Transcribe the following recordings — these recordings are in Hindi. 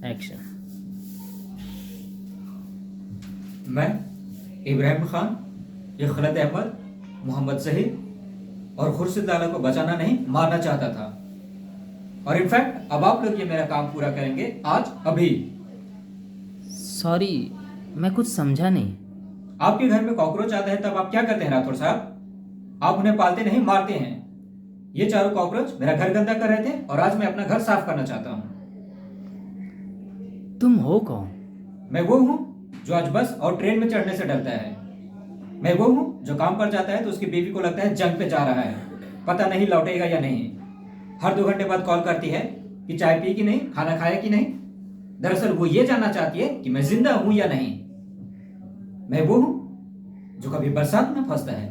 एक्शन। मैं इब्राहिम खान, ये खलत अहमद, मोहम्मद जहीर और खुर्शीद लाला को बचाना नहीं मारना चाहता था। और इनफैक्ट अब आप लोग ये मेरा काम पूरा करेंगे आज अभी। सॉरी, मैं कुछ समझा नहीं। आपके घर में कॉकरोच आता है तब आप क्या करते हैं राठौर साहब? आप उन्हें पालते नहीं, मारते हैं। ये चारों कॉकरोच मेरा घर गंदा कर रहे थे और आज मैं अपना घर साफ करना चाहता हूँ। तुम हो कौन? मैं वो हूँ जो आज बस और ट्रेन में चढ़ने से डरता है। मैं वो हूँ जो काम पर जाता है तो उसकी बीवी को लगता है जंग पे जा रहा है, पता नहीं लौटेगा या नहीं। हर 2 घंटे बाद कॉल करती है कि चाय पी कि नहीं, खाना खाया कि नहीं। दरअसल वो ये जानना चाहती है कि मैं जिंदा हूं या नहीं। मैं वो हूं जो कभी बरसात में फंसता है,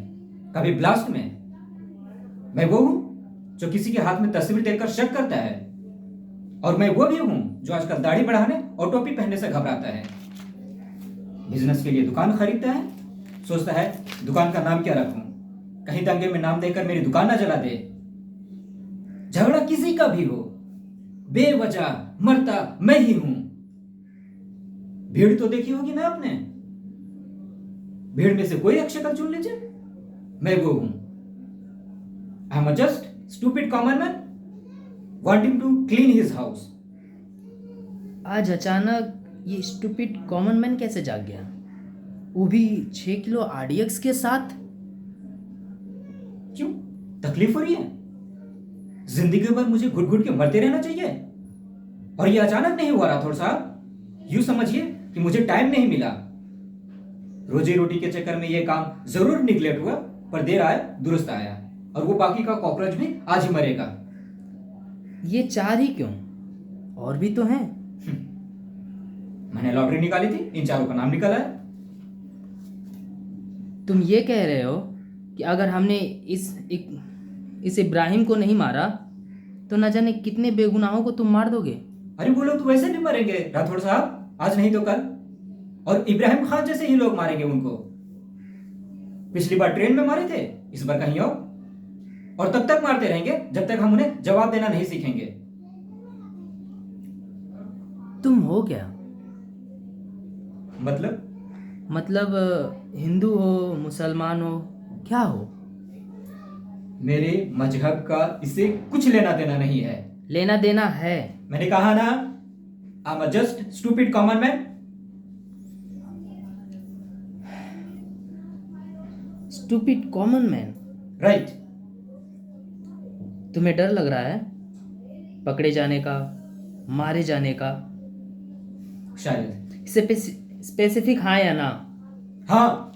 कभी ब्लास्ट में। मैं वो हूं जो किसी के हाथ में तस्वीर देखकर शक करता है। और मैं वो भी हूं जो आजकल दाढ़ी बढ़ाने और टोपी पहनने से घबराता है। बिजनेस के लिए दुकान खरीदता है, सोचता है दुकान का नाम क्या रखूं, कहीं दंगे में नाम देकर मेरी दुकान ना जला दे। झगड़ा किसी का भी हो, बेवजह मरता मैं ही हूं। भीड़ तो देखी होगी ना आपने, भीड़ में से कोई एक शक्ल चुन लीजिए, मैं वो हूं। I am just stupid common man wanting to clean his house. आज अचानक ये स्टूपिड कॉमन मैन कैसे जाग गया, वो भी 6 किलो आरडीएक्स के साथ? क्यों, तकलीफ हो रही है? जिंदगी भर मुझे घुट घुट के मरते रहना चाहिए? और ये अचानक नहीं हुआ राठौर साहब। यूं समझिए कि मुझे टाइम नहीं मिला। रोजी रोटी के चक्कर में ये काम जरूर निगलेक्ट हुआ, पर देर आया दुरुस्त आया। और वो बाकी का कॉकरोच भी आज ही मरेगा। ये 4 ही क्यों, और भी तो हैं। मैंने लॉटरी निकाली थी, इन चारों का नाम निकला है। तुम ये कह रहे हो कि अगर हमने इस इब्राहिम को नहीं मारा तो न जाने कितने बेगुनाहों को तुम मार दोगे। अरे वो लोग तो वैसे भी मरेंगे राठौड़ साहब, आज नहीं तो कल। और इब्राहिम खान जैसे ही लोग मारेंगे उनको। पिछली बार ट्रेन में मारे थे, इस बार कहीं और तब तक मारते रहेंगे जब तक हम उन्हें जवाब देना नहीं सीखेंगे। तुम हो क्या? मतलब हिंदू हो, मुसलमान हो, क्या हो? मेरे मजहब का इससे कुछ लेना देना नहीं है। लेना देना है। मैंने कहा ना, आई am just stupid common man. Stupid common man, right. तुम्हें डर लग रहा है पकड़े जाने का, मारे जाने का? शायद। स्पेसिफिक हाँ या ना? हाँ।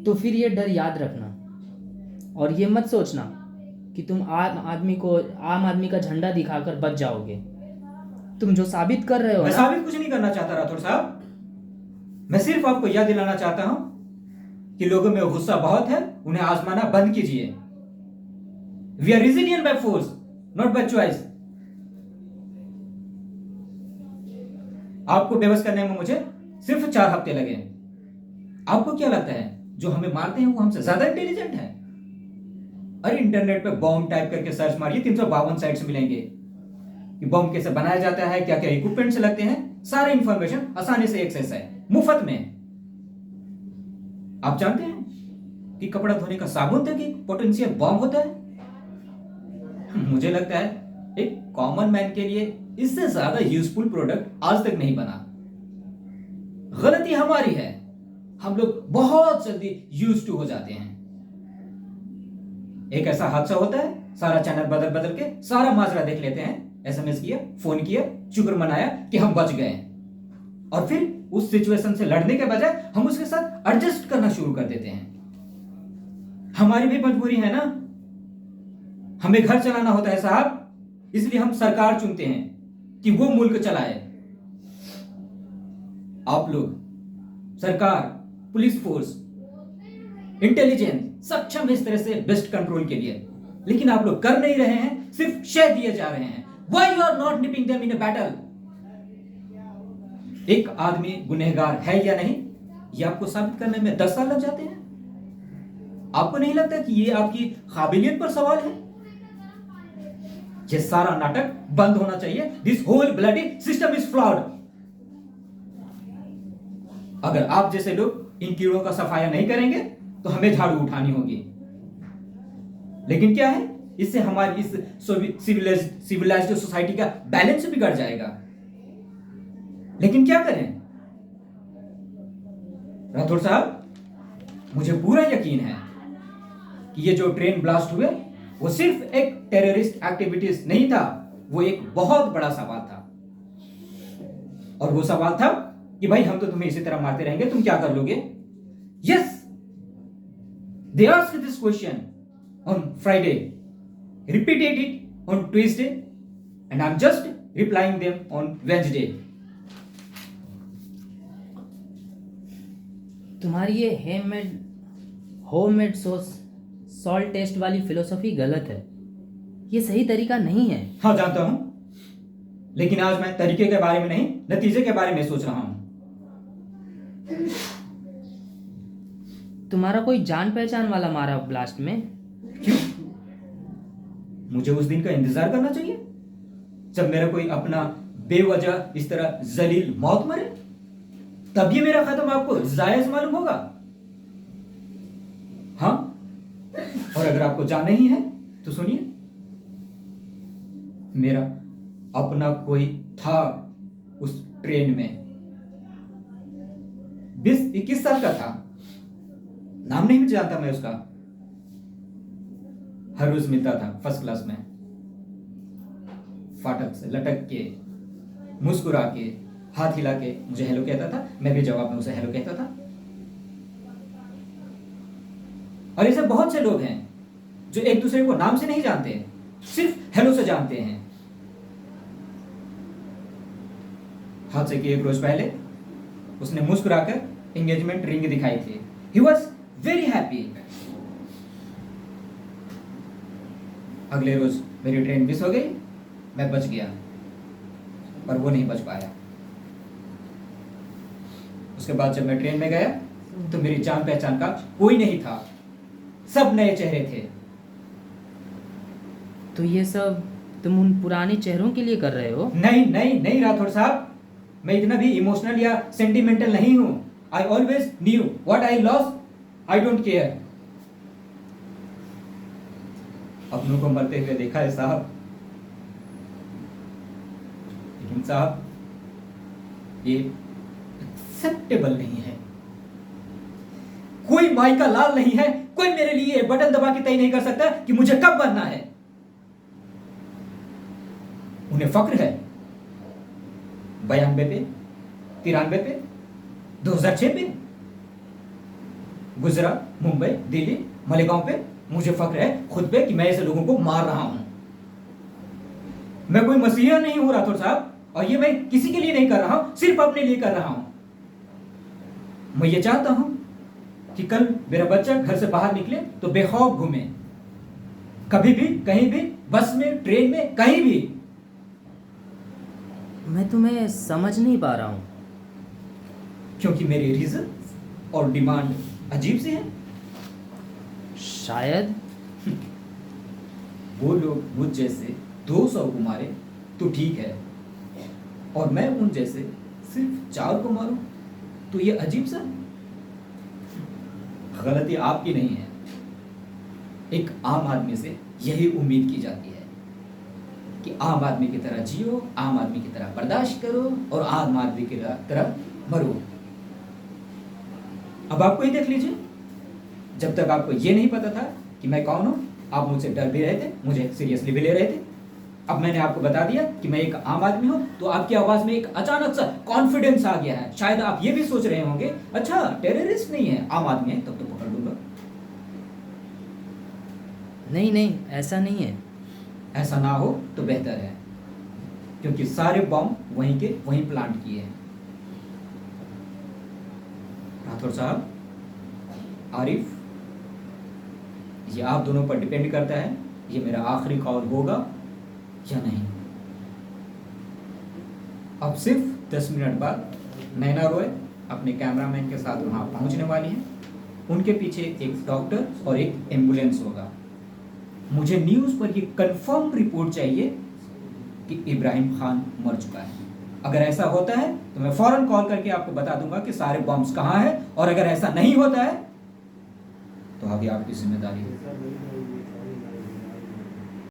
तो फिर ये डर याद रखना और ये मत सोचना कि तुम आम आदमी का झंडा दिखाकर बच जाओगे। तुम जो साबित कर रहे हो मैं ना, साबित कुछ नहीं करना चाहता राठौर साहब। मैं सिर्फ आपको यह दिलाना चाहता हूं कि लोगों में गुस्सा बहुत है, उन्हें आजमाना बंद कीजिए। We are resilient by force, not by choice. आपको बेबस करने में मुझे सिर्फ 4 हफ्ते लगे। आपको क्या लगता है जो हमें मारते हैं वो हमसे ज्यादा इंटेलिजेंट है? अरे इंटरनेट पे बॉम्ब टाइप करके सर्च मारिए, 352 साइट्स मिलेंगे कि बॉम्ब कैसे बनाया जाता है, क्या क्या इक्विपमेंट से लगते हैं। सारे इंफॉर्मेशन आसानी से एक्सेस है, मुफ्त में। आप जानते हैं कि कपड़ा धोने का साबुन तक एक पोटेंशियल बॉम्ब होता है। मुझे लगता है एक कॉमन मैन के लिए इससे ज्यादा यूजफुल प्रोडक्ट आज तक नहीं बना। गलती हमारी है, हम लोग बहुत जल्दी यूज टू हो जाते हैं। एक ऐसा हादसा होता है, सारा चैनल बदल बदल के सारा माजरा देख लेते हैं, एसएमएस किया, फोन किया, शुक्र मनाया कि हम बच गए। और फिर उस सिचुएशन से लड़ने के बजाय हम उसके साथ एडजस्ट करना शुरू कर देते हैं। हमारी भी मजबूरी है ना, हमें घर चलाना होता है साहब, इसलिए हम सरकार चुनते हैं कि वो मुल्क चलाए। आप लोग, सरकार, पुलिस फोर्स, इंटेलिजेंस सक्षम है इस तरह से बेस्ट कंट्रोल के लिए, लेकिन आप लोग कर नहीं रहे हैं, सिर्फ शह दिए जा रहे हैं। Why you are not nipping them in a battle? एक आदमी गुनहगार है या नहीं, ये आपको साबित करने में 10 साल लग जाते हैं। आपको नहीं लगता कि ये आपकी काबिलियत पर सवाल है? ये सारा नाटक बंद होना चाहिए। This whole bloody system is flawed. अगर आप जैसे लोग इन कीड़ों का सफाया नहीं करेंगे तो हमें झाड़ू उठानी होगी। लेकिन क्या है, इससे हमारी इस सिविलाइज्ड सोसाइटी का बैलेंस बिगड़ जाएगा। लेकिन क्या करें राठौर साहब, मुझे पूरा यकीन है कि ये जो ट्रेन ब्लास्ट हुए वो सिर्फ एक टेररिस्ट एक्टिविटीज नहीं था, वो एक बहुत बड़ा सवाल था। और वो सवाल था कि भाई हम तो तुम्हें इसी तरह मारते रहेंगे, तुम क्या कर लोगे? Yes, they asked this question on Friday, repeated it on Tuesday, and I'm just replying them on Wednesday. तुम्हारी ये होममेड सॉल्ट टेस्ट वाली फिलोसफी गलत है। ये सही तरीका नहीं है। हाँ जानता हूं, लेकिन आज मैं तरीके के बारे में नहीं, नतीजे के बारे में सोच रहा हूं। तुम्हारा कोई जान पहचान वाला मारा ब्लास्ट में? क्यों? मुझे उस दिन का इंतजार करना चाहिए जब मेरा कोई अपना बेवजह इस तरह जलील मौत मरे, तब ये मेरा खत्म आपको जायज मालूम होगा। हाँ, और अगर आपको जाना ही है तो सुनिए, मेरा अपना कोई था उस ट्रेन में, 20-21 साल का था, नाम नहीं जानता मैं उसका। हर रोज मिलता था फर्स्ट क्लास में, फाटक से लटक के, मुस्कुरा के, हाथ हिला के मुझे हेलो कहता था, मैं भी जवाब में उसे हेलो कहता था। और ऐसे बहुत से लोग हैं जो एक दूसरे को नाम से नहीं जानते, सिर्फ हेलो से जानते हैं। हाथ से कि एक रोज पहले उसने मुस्कुराकर एंगेजमेंट रिंग दिखाई थी। He was very happy. अगले रोज मेरी ट्रेन मिस हो गई, मैं बच गया, पर वो नहीं बच पाया। उसके बाद जब मैं ट्रेन में गया तो मेरी जान पहचान का कोई नहीं था, सब नए चेहरे थे। तो ये सब तुम उन पुराने चेहरों के लिए कर रहे हो? नहीं नहीं नहीं राठौर साहब, मैं इतना भी इमोशनल या सेंटिमेंटल नहीं हूं। I always knew what I lost, I don't care. अपनों को मरते हुए देखा है साहब, लेकिन साहब ये एक्सेप्टेबल नहीं है। कोई माई का लाल नहीं है, कोई मेरे लिए बटन दबा के तय नहीं कर सकता कि मुझे कब बनना है। उन्हें फक्र है 92 पे, 93 पे, 2006 पे, गुजरात, मुंबई, दिल्ली, मालेगांव पे मुझे फक्र है खुद पे कि मैं ऐसे लोगों को मार रहा हूं। मैं कोई मसीहा नहीं हूं राठौर साहब, और ये मैं किसी के लिए नहीं कर रहा हूं, सिर्फ अपने लिए कर रहा हूं। मैं ये चाहता हूं कि कल मेरा बच्चा घर से बाहर निकले तो बेखौफ घूमे, कभी भी, कहीं भी, बस में, ट्रेन में, कहीं भी। मैं तुम्हें समझ नहीं पा रहा हूं। क्योंकि मेरी रीजन और डिमांड अजीब सी है। शायद वो लोग मुझ जैसे 200 को मारे तो ठीक है, और मैं उन जैसे सिर्फ 4 को मारूं तो ये अजीब सा। गलती आपकी नहीं है, एक आम आदमी से यही उम्मीद की जाती है कि आम आदमी की तरह जियो, आम आदमी की तरह बर्दाश्त करो और आम आदमी की तरह मरो। अब आपको ही देख लीजिए, जब तक आपको ये नहीं पता था कि मैं कौन हूं, आप मुझसे डर भी रहे थे, मुझे सीरियसली भी ले रहे थे। अब मैंने आपको बता दिया कि मैं एक आम आदमी हूं, तो आपकी आवाज में एक अचानक सा कॉन्फिडेंस आ गया है। शायद आप ये भी सोच रहे होंगे, अच्छा टेररिस्ट नहीं है, आम आदमी है, तब तो पकड़ लूंगा। नहीं नहीं, ऐसा नहीं है। ऐसा ना हो तो बेहतर है, क्योंकि सारे बॉम्ब वहीं के वहीं प्लांट किए हैं। राठौर साहब, आरिफ, ये आप दोनों पर डिपेंड करता है ये मेरा आखिरी कॉल होगा या नहीं। अब सिर्फ 10 मिनट बाद नैना रॉय अपने कैमरामैन के साथ वहां पहुंचने वाली हैं। उनके पीछे एक डॉक्टर और एक एम्बुलेंस होगा। मुझे न्यूज़ पर ये कंफर्म रिपोर्ट चाहिए कि इब्राहिम खान मर चुका है। अगर ऐसा होता है तो मैं फौरन कॉल करके आपको बता दूंगा कि सारे बॉम्ब्स कहाँ हैं, और अगर ऐसा नहीं होता है तो आगे आपकी जिम्मेदारी है।